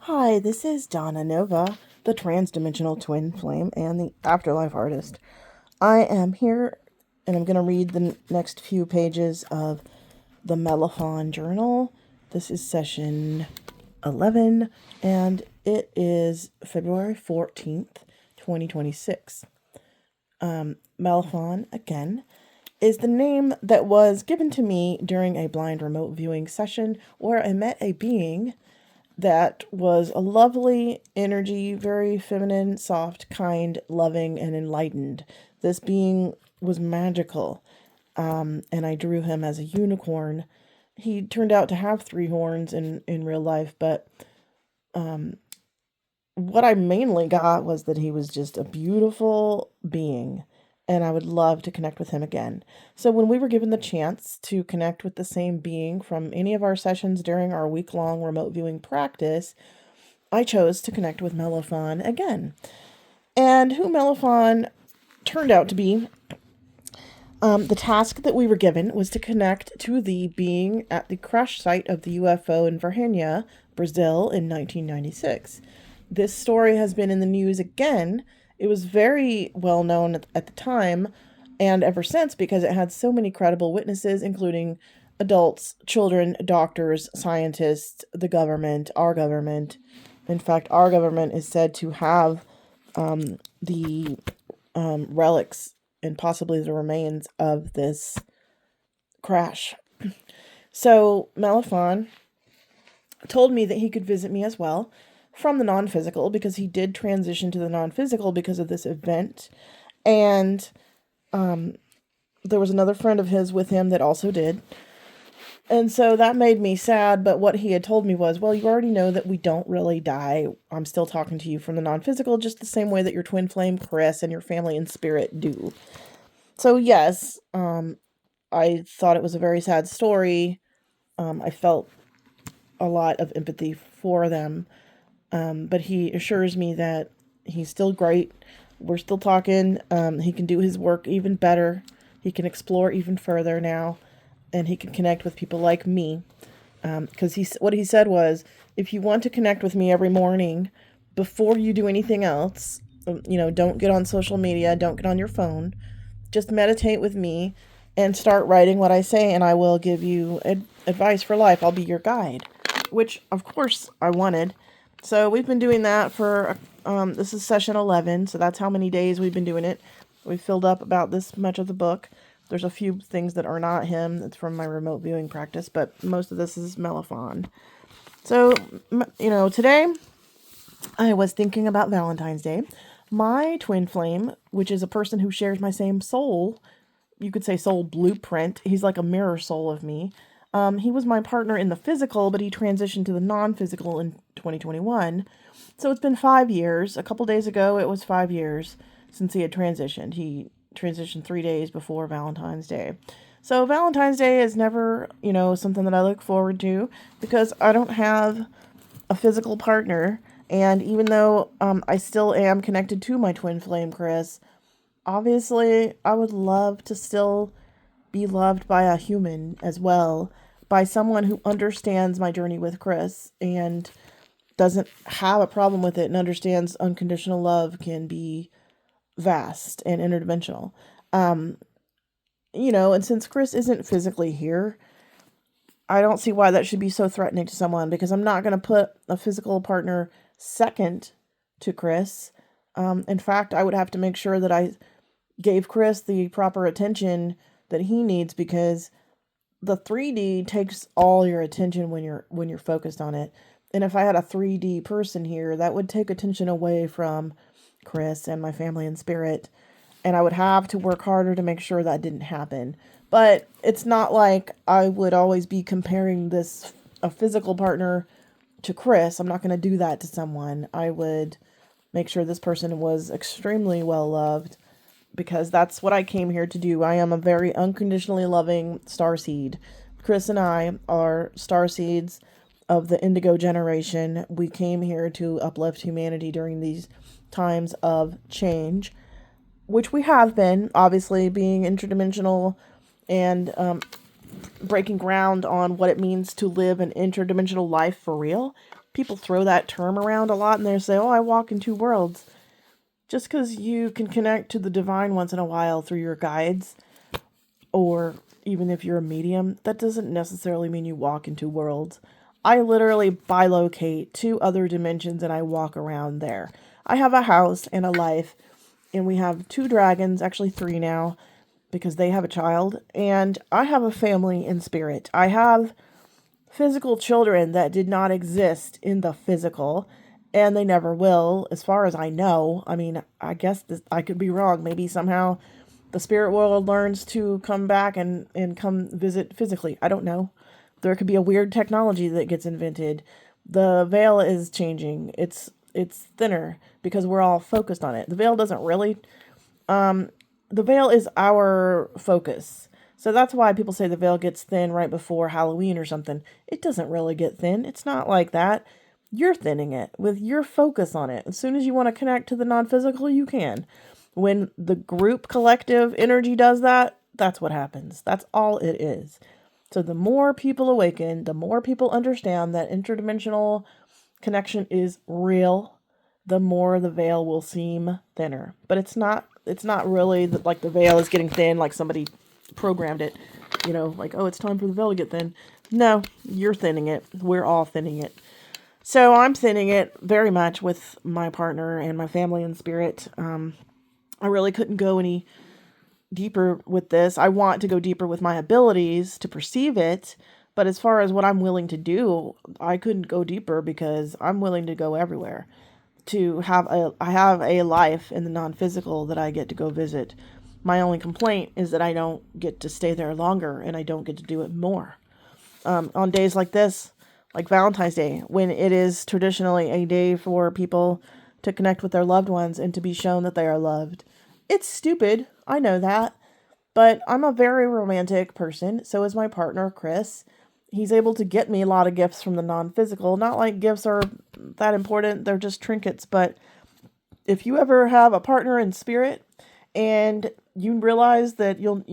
Hi, this is Donna Nova, the Transdimensional Twin Flame and the Afterlife Artist. I am here and I'm going to read the next few pages of the Melafon journal. This is session 11 and it is February 14th, 2026. Melafon, again, is the name that was given to me during a blind remote viewing session where I met a being that was a lovely energy, very feminine, soft, kind, loving, and enlightened. This being was magical, and I drew him as a unicorn. He turned out to have 3 horns in real life, but what I mainly got was that he was just a beautiful being, and I would love to connect with him again. So when we were given the chance to connect with the same being from any of our sessions during our week-long remote viewing practice, I chose to connect with Melafon again. And who Melafon turned out to be, the task that we were given was to connect to the being at the crash site of the UFO in Varginha, Brazil in 1996. This story has been in the news again. It was very well known at the time and ever since because it had so many credible witnesses, including adults, children, doctors, scientists, the government, our government. In fact, our government is said to have the relics and possibly the remains of this crash. So Melafon told me that he could visit me as well from the non-physical because he did transition to the non-physical because of this event. And there was another friend of his with him that also did. And so that made me sad, but what he had told me was, well, you already know that we don't really die. I'm still talking to you from the non-physical, just the same way that your twin flame, Chris, and your family and spirit do. So yes, I thought it was a very sad story. I felt a lot of empathy for them. But he assures me that he's still great. We're still talking. He can do his work even better. He can explore even further now. And he can connect with people like me. Because what he said was, if you want to connect with me every morning, before you do anything else, don't get on social media, don't get on your phone. Just meditate with me and start writing what I say, and I will give you advice for life. I'll be your guide. Which, of course, I wanted. So we've been doing that for, this is session 11, so that's how many days we've been doing it. We've filled up about this much of the book. There's a few things that are not him. That's from my remote viewing practice, but most of this is Melafon. So, today I was thinking about Valentine's Day. My twin flame, which is a person who shares my same soul, you could say soul blueprint. He's like a mirror soul of me. He was my partner in the physical, but he transitioned to the non-physical in 2021. So it's been 5 years. A couple days ago, it was 5 years since he had transitioned. He transitioned 3 days before Valentine's Day. So Valentine's Day is never, something that I look forward to because I don't have a physical partner. And even though I still am connected to my twin flame, Chris, obviously I would love to still be loved by a human as well, by someone who understands my journey with Chris and doesn't have a problem with it and understands unconditional love can be vast and interdimensional. And since Chris isn't physically here, I don't see why that should be so threatening to someone, because I'm not going to put a physical partner second to Chris. In fact, I would have to make sure that I gave Chris the proper attention that he needs, because the 3D takes all your attention when you're focused on it. And if I had a 3D person here, that would take attention away from Chris and my family and spirit. And I would have to work harder to make sure that didn't happen. But it's not like I would always be comparing a physical partner to Chris. I'm not going to do that to someone. I would make sure this person was extremely well loved, because that's what I came here to do. I am a very unconditionally loving starseed. Chris and I are starseeds of the indigo generation. We came here to uplift humanity during these times of change, which we have been, obviously, being interdimensional and breaking ground on what it means to live an interdimensional life for real. people throw that term around a lot and they say, oh, I walk in two worlds. Just because you can connect to the divine once in a while through your guides, or even if you're a medium, that doesn't necessarily mean you walk in two worlds. I literally bilocate two other dimensions and I walk around there. I have a house and a life, and we have 2 dragons, actually 3 now, because they have a child, and I have a family in spirit. I have physical children that did not exist in the physical, and they never will, as far as I know. I mean, I guess I could be wrong. Maybe somehow the spirit world learns to come back and come visit physically. I don't know. There could be a weird technology that gets invented. The veil is changing. It's thinner because we're all focused on it. The veil doesn't really... the veil is our focus. So that's why people say the veil gets thin right before Halloween or something. It doesn't really get thin. It's not like that. You're thinning it with your focus on it. As soon as you want to connect to the non-physical, you can. When the group collective energy does that, that's what happens. That's all it is. So the more people awaken, the more people understand that interdimensional connection is real, the more the veil will seem thinner. But it's not really like the veil is getting thin, like somebody programmed it, like, oh, it's time for the veil to get thin. No, you're thinning it. We're all thinning it. So I'm thinning it very much with my partner and my family in spirit. I really couldn't go any deeper with this. I want to go deeper with my abilities to perceive it, but as far as what I'm willing to do, I couldn't go deeper because I'm willing to go everywhere. I have a life in the non-physical that I get to go visit. My only complaint is that I don't get to stay there longer and I don't get to do it more. On days like this, like Valentine's Day, when it is traditionally a day for people to connect with their loved ones and to be shown that they are loved. It's stupid, I know that, but I'm a very romantic person, so is my partner, Chris. He's able to get me a lot of gifts from the non-physical. Not like gifts are that important, they're just trinkets, but if you ever have a partner in spirit and you realize that you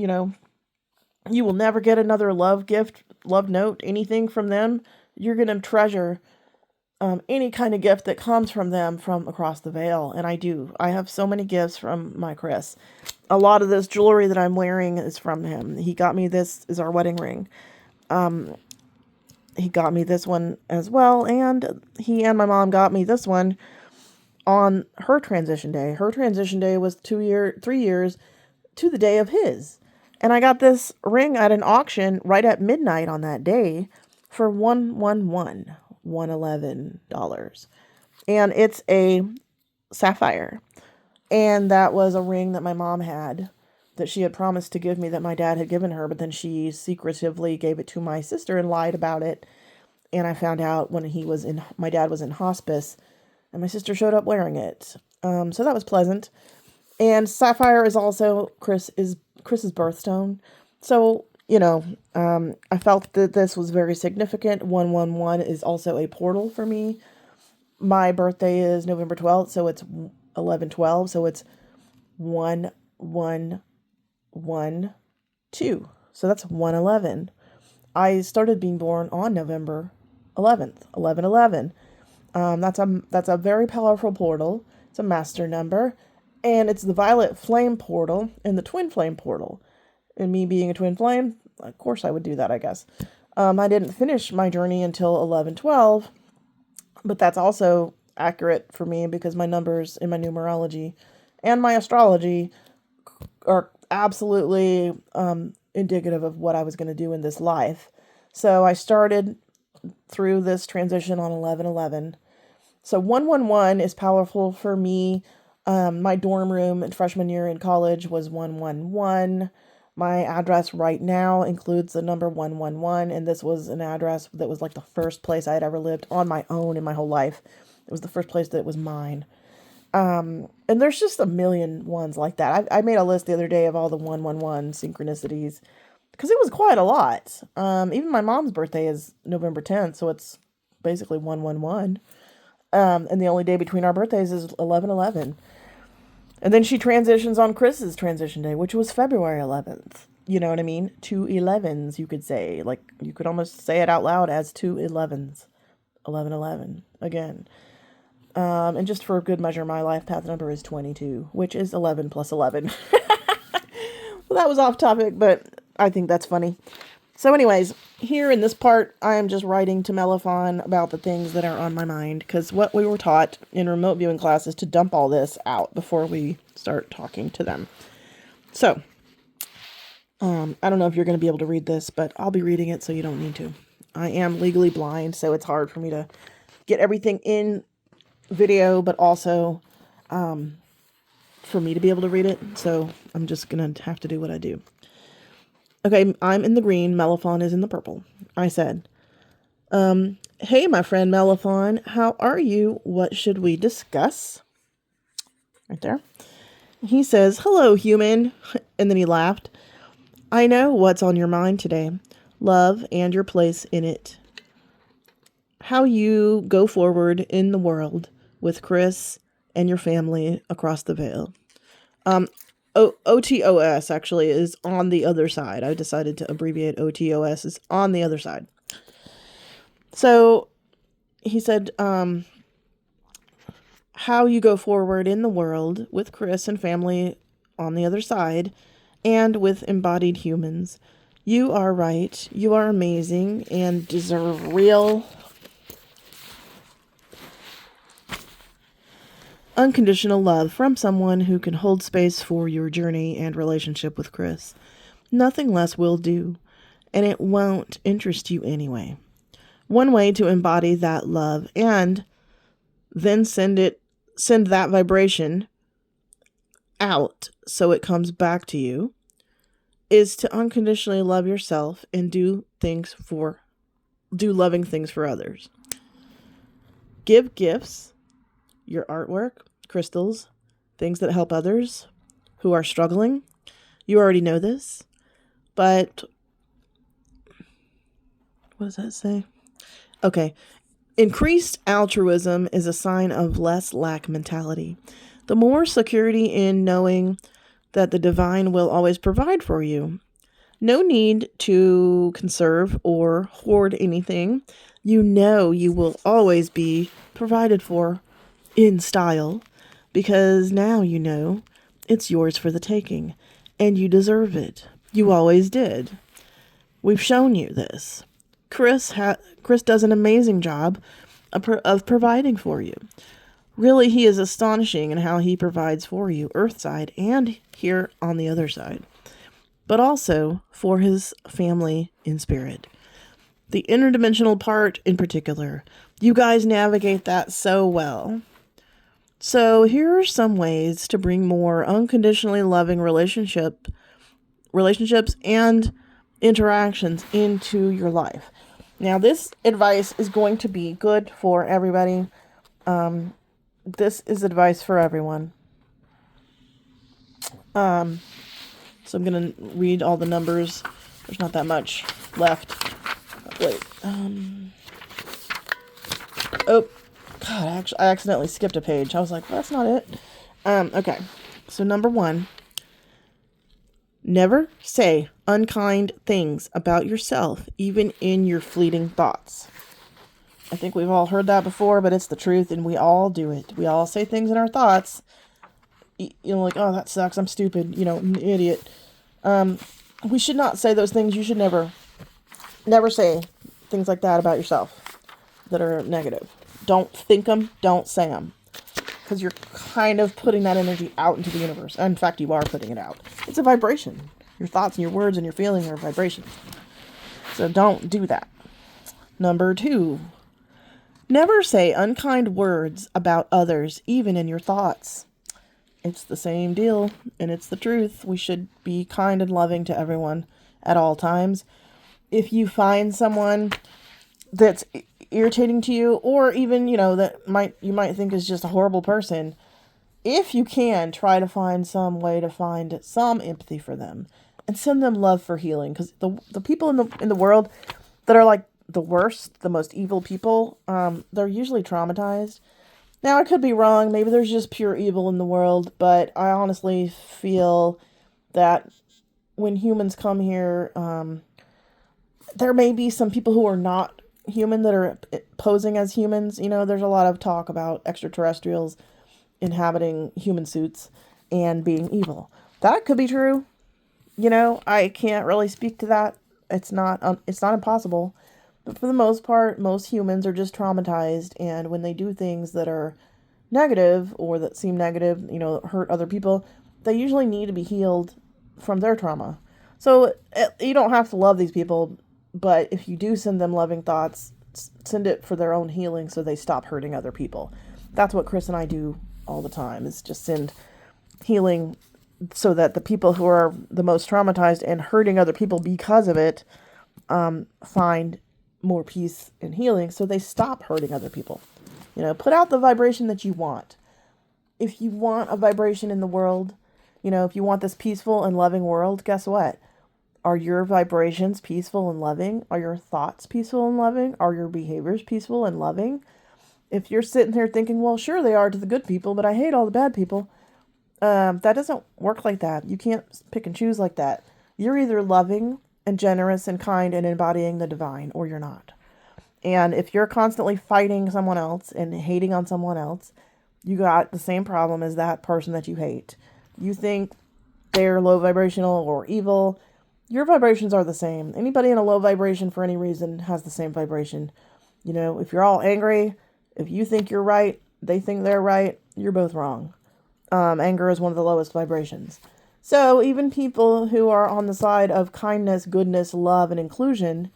will never get another love gift, love note, anything from them, you're going to treasure any kind of gift that comes from them from across the veil. And I do. I have so many gifts from my Chris. A lot of this jewelry that I'm wearing is from him. He got me this is our wedding ring. He got me this one as well. And he and my mom got me this one on her transition day. Her transition day was 3 years to the day of his. And I got this ring at an auction right at midnight on that day for $111. And it's a sapphire. And that was a ring that my mom had that she had promised to give me that my dad had given her, but then she secretively gave it to my sister and lied about it. And I found out when my dad was in hospice, and my sister showed up wearing it. So that was pleasant. And sapphire is also Chris's birthstone. So, I felt that this was very significant. 111 is also a portal for me. My birthday is November 12th, so it's 11/12, so it's 1112. So that's 111. I started being born on November 11th, 1111. That's a very powerful portal. It's a master number, and it's the violet flame portal and the twin flame portal. And me being a twin flame, of course I would do that, I guess. I didn't finish my journey until 11/12, but that's also accurate for me because my numbers in my numerology and my astrology are absolutely indicative of what I was going to do in this life. So I started through this transition on 11/11. So 111 is powerful for me. My dorm room in freshman year in college was 111. My address right now includes the number 111, and this was an address that was like the first place I had ever lived on my own in my whole life. It was the first place that was mine. And there's just a million ones like that. I made a list the other day of all the 111 synchronicities because it was quite a lot. Even my mom's birthday is November 10th, so it's basically 111. And the only day between our birthdays is 11/11. And then she transitions on Chris's transition day, which was February 11th. You know what I mean? 2 11s, you could say. Like, you could almost say it out loud as 2 11s. 1111 again. And just for good measure, my life path number is 22, which is 11 plus 11. Well, that was off topic, but I think that's funny. So anyways, here in this part, I am just writing to Melafon about the things that are on my mind, because what we were taught in remote viewing class is to dump all this out before we start talking to them. So, I don't know if you're going to be able to read this, but I'll be reading it so you don't need to. I am legally blind, so it's hard for me to get everything in video, but also for me to be able to read it. So I'm just going to have to do what I do. Okay, I'm in the green. Melafon is in the purple. I said, hey, my friend Melafon, how are you? What should we discuss? Right there. He says, hello, human. And then he laughed. I know what's on your mind today. Love and your place in it. How you go forward in the world with Chris and your family across the veil. OTOS actually is on the other side. I decided to abbreviate OTOS is on the other side. So he said, how you go forward in the world with Chris and family on the other side and with embodied humans. You are right. You are amazing and deserve real unconditional love from someone who can hold space for your journey and relationship with Chris. Nothing less will do, and it won't interest you anyway. One way to embody that love and then send that vibration out so it comes back to you is to unconditionally love yourself and do loving things for others. Give gifts, your artwork, crystals, things that help others who are struggling. You already know this, but what does that say? Okay. Increased altruism is a sign of less lack mentality. The more security in knowing that the divine will always provide for you. No need to conserve or hoard anything. You know you will always be provided for in style, because now you know it's yours for the taking, and you deserve it. You always did. We've shown you this. Chris does an amazing job of providing for you. Really, he is astonishing in how he provides for you, Earthside and here on the other side, but also for his family in spirit. The interdimensional part in particular, you guys navigate that so well. So here are some ways to bring more unconditionally loving relationships and interactions into your life. Now, this advice is going to be good for everybody. This is advice for everyone. So I'm going to read all the numbers. There's not that much left. Wait. Oh, God, I accidentally skipped a page. I was like, well, that's not it. Okay. So number 1. Never say unkind things about yourself, even in your fleeting thoughts. I think we've all heard that before, but it's the truth, and we all do it. We all say things in our thoughts, like, oh, that sucks, I'm stupid, I'm an idiot. We should not say those things. You should never say things like that about yourself that are negative. Don't think them, don't say them, because you're kind of putting that energy out into the universe. In fact, you are putting it out. It's a vibration. Your thoughts and your words and your feelings are vibrations. So don't do that. Number 2. Never say unkind words about others, even in your thoughts. It's the same deal, and it's the truth. We should be kind and loving to everyone at all times. If you find someone that's irritating to you, or even, that you might think is just a horrible person, if you can, try to find some way to find some empathy for them and send them love for healing. Because the people in the world that are like the worst, the most evil people, they're usually traumatized. Now, I could be wrong. Maybe there's just pure evil in the world, but I honestly feel that when humans come here, there may be some people who are not human that are posing as humans. You know, there's a lot of talk about extraterrestrials inhabiting human suits and being evil. That could be true. You know, I can't really speak to that. It's not impossible. But for the most part, most humans are just traumatized, and when they do things that are negative or that seem negative, you know, hurt other people, they usually need to be healed from their trauma. So you don't have to love these people, but if you do send them loving thoughts, send it for their own healing so they stop hurting other people. That's what Chris and I do all the time, is just send healing so that the people who are the most traumatized and hurting other people because of it find more peace and healing so they stop hurting other people. You know, put out the vibration that you want. If you want a vibration in the world, you know, if you want this peaceful and loving world, guess what? Are your vibrations peaceful and loving? Are your thoughts peaceful and loving? Are your behaviors peaceful and loving? If you're sitting there thinking, well, sure they are to the good people, but I hate all the bad people, that doesn't work like that. You can't pick and choose like that. You're either loving and generous and kind and embodying the divine, or you're not. And if you're constantly fighting someone else and hating on someone else, you got the same problem as that person that you hate. You think they're low vibrational or evil. Your vibrations are the same. Anybody in a low vibration for any reason has the same vibration. You know, if you're all angry, if you think you're right, they think they're right, you're both wrong. Anger is one of the lowest vibrations. So even people who are on the side of kindness, goodness, love, and inclusion,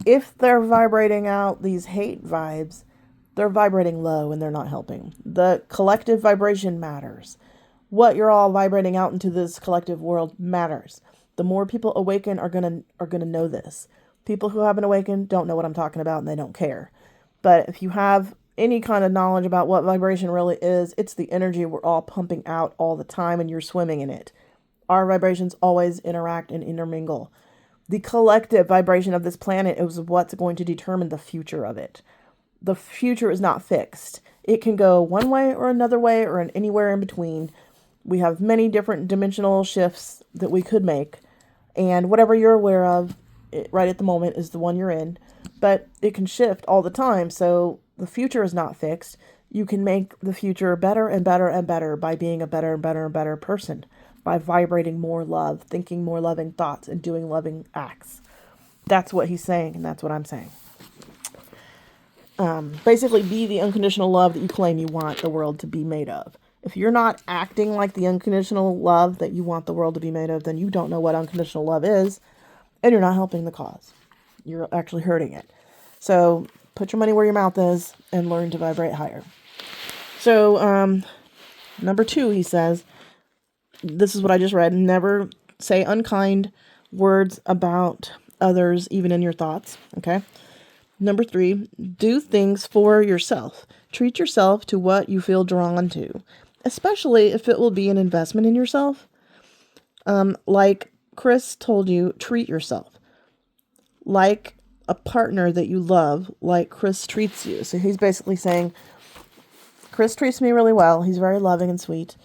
if they're vibrating out these hate vibes, they're vibrating low and they're not helping. The collective vibration matters. What you're all vibrating out into this collective world matters. The more people awaken are gonna know this. People who haven't awakened don't know what I'm talking about and they don't care. But if you have any kind of knowledge about what vibration really is, it's the energy we're all pumping out all the time and you're swimming in it. Our vibrations always interact and intermingle. The collective vibration of this planet is what's going to determine the future of it. The future is not fixed. It can go one way or another way or anywhere in between. We have many different dimensional shifts that we could make. And whatever you're aware of right at the moment is the one you're in. But it can shift all the time. So the future is not fixed. You can make the future better and better and better by being a better and better and better person. By vibrating more love, thinking more loving thoughts, and doing loving acts. That's what he's saying, and that's what I'm saying. Basically, be the unconditional love that you claim you want the world to be made of. If you're not acting like the unconditional love that you want the world to be made of, then you don't know what unconditional love is, and you're not helping the cause. You're actually hurting it. So put your money where your mouth is and learn to vibrate higher. So, number 2, he says, this is what I just read. Never say unkind words about others, even in your thoughts. Okay. Number 3, do things for yourself. Treat yourself to what you feel drawn to, especially if it will be an investment in yourself. Like Chris told you, treat yourself like a partner that you love, like Chris treats you. So he's basically saying, Chris treats me really well. He's very loving and sweet.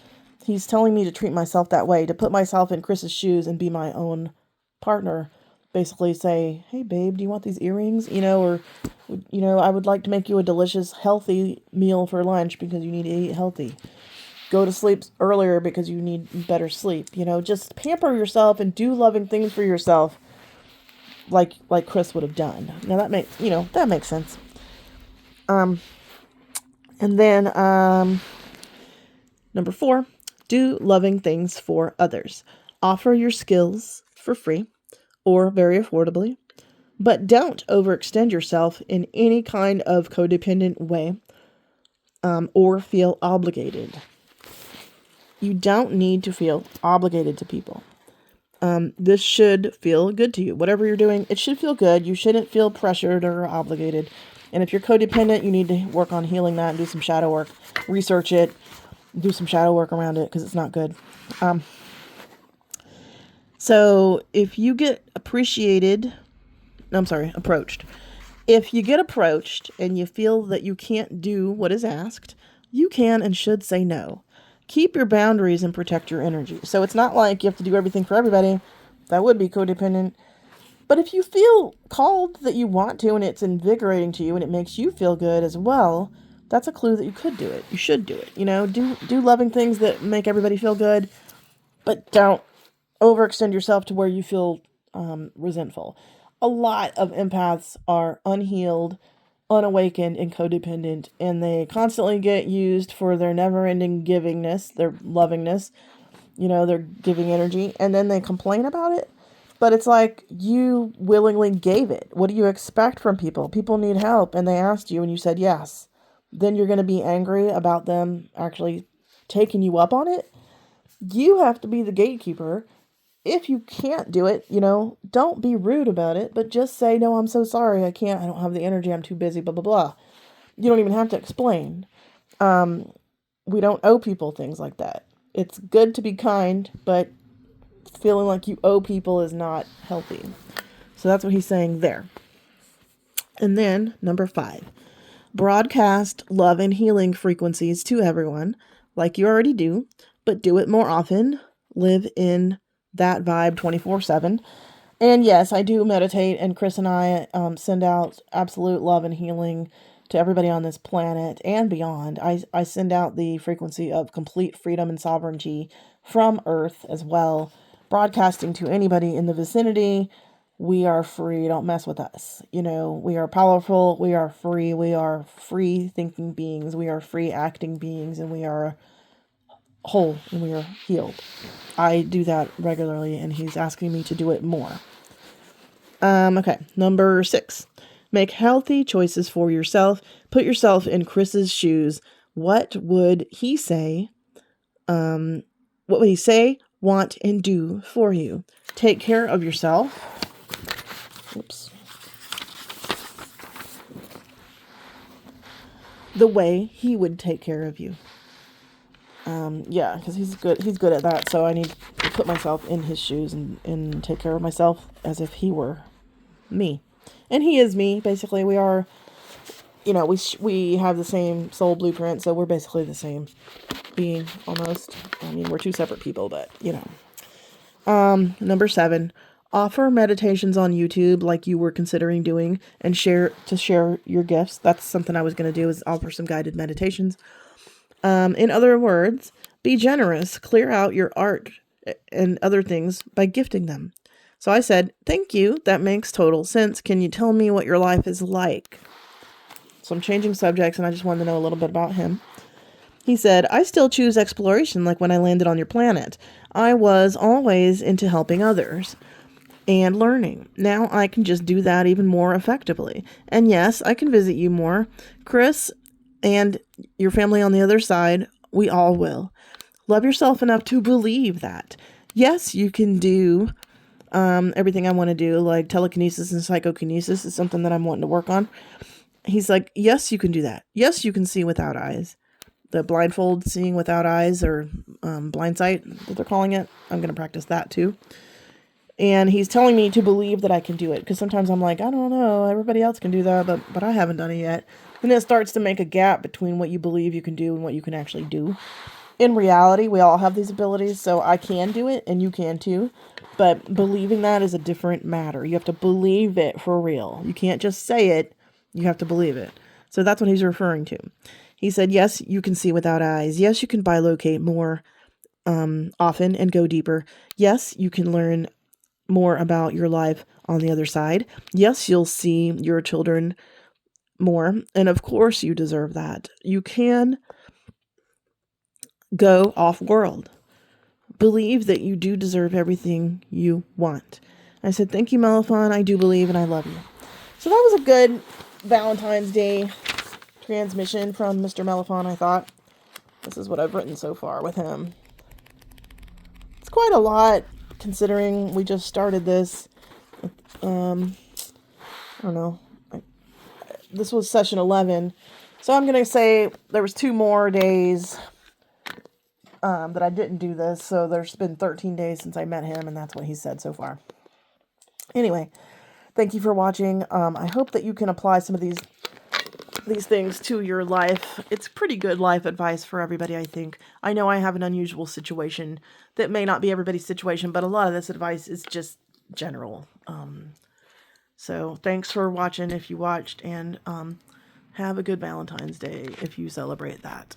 He's telling me to treat myself that way, to put myself in Chris's shoes and be my own partner. Basically say, hey babe, do you want these earrings? You know, or, you know, I would like to make you a delicious, healthy meal for lunch because you need to eat healthy. Go to sleep earlier because you need better sleep. You know, just pamper yourself and do loving things for yourself like Chris would have done. Now that makes sense. And then, number 4, do loving things for others. Offer your skills for free or very affordably, but don't overextend yourself in any kind of codependent way or feel obligated. You don't need to feel obligated to people. This should feel good to you. Whatever you're doing, it should feel good. You shouldn't feel pressured or obligated. And if you're codependent, you need to work on healing that and do some shadow work. Research it. Do some shadow work around it because it's not good. So if you get approached, if you get approached and you feel that you can't do what is asked, you can and should say no. Keep your boundaries and protect your energy. So it's not like you have to do everything for everybody. That would be codependent. But if you feel called that you want to and it's invigorating to you and it makes you feel good as well, that's a clue that you could do it. You should do it. Do loving things that make everybody feel good, but don't overextend yourself to where you feel resentful. A lot of empaths are unhealed, unawakened, and codependent, and they constantly get used for their never-ending givingness, their lovingness, their giving energy, and then they complain about it. But it's like you willingly gave it. What do you expect from people? People need help, and they asked you, and you said yes. Then you're going to be angry about them actually taking you up on it. You have to be the gatekeeper. If you can't do it, don't be rude about it, but just say, no, I'm so sorry. I can't. I don't have the energy. I'm too busy, blah, blah, blah. You don't even have to explain. We don't owe people things like that. It's good to be kind, but feeling like you owe people is not healthy. So that's what he's saying there. And then number 5, broadcast love and healing frequencies to everyone like you already do, but do it more often. Live in that vibe 24/7. And yes, I do meditate, and Chris and I send out absolute love and healing to everybody on this planet and beyond. I send out the frequency of complete freedom and sovereignty from Earth as well, broadcasting to anybody in the vicinity. We are free. Don't mess with us. We are powerful. We are free. We are free thinking beings. We are free acting beings, and we are whole and we are healed. I do that regularly, and he's asking me to do it more. Okay, number 6. Make healthy choices for yourself. Put yourself in Chris's shoes. What would he say? What would he say, want, and do for you? Take care of yourself. Oops. The way he would take care of you. Yeah, because he's good at that, so I need to put myself in his shoes and take care of myself as if he were me. And he is me, basically. We are, we have the same soul blueprint, so we're basically the same being, almost. I mean, we're two separate people, but, Number 7, offer meditations on YouTube like you were considering doing, and share your gifts. That's something I was going to do, is offer some guided meditations. In other words, be generous, clear out your art and other things by gifting them. So I said, thank you. That makes total sense. Can you tell me what your life is like? So I'm changing subjects, and I just wanted to know a little bit about him. He said, I still choose exploration like when I landed on your planet. I was always into helping others and learning. Now I can just do that even more effectively. And yes, I can visit you more. Chris and your family on the other side, we all will. Love yourself enough to believe that. Yes, you can do everything I want to do, like telekinesis and psychokinesis is something that I'm wanting to work on. He's like, yes, you can do that. Yes, you can see without eyes. The blindfold seeing without eyes, or blind sight, that they're calling it. I'm going to practice that too. And he's telling me to believe that I can do it, because sometimes I'm like, I don't know, everybody else can do that, but I haven't done it yet. And it starts to make a gap between what you believe you can do and what you can actually do. In reality, we all have these abilities, so I can do it, and you can too. But believing that is a different matter. You have to believe it for real. You can't just say it, you have to believe it. So that's what he's referring to. He said, yes, you can see without eyes. Yes, you can bilocate more often and go deeper. Yes, you can learn more about your life on the other side. Yes, you'll see your children more. And of course you deserve that. You can go off world. Believe that you do deserve everything you want. I said, thank you, Melafon. I do believe, and I love you. So that was a good Valentine's Day transmission from Mr. Melafon, I thought. This is what I've written so far with him. It's quite a lot, considering we just started this. I don't know. This was session 11. So I'm going to say there was 2 more days that I didn't do this. So there's been 13 days since I met him, and that's what he said so far. Anyway, thank you for watching. I hope that you can apply some of these things to your life. It's pretty good life advice for everybody, I think. I know I have an unusual situation that may not be everybody's situation, but a lot of this advice is just general. So thanks for watching if you watched, and have a good Valentine's Day if you celebrate that.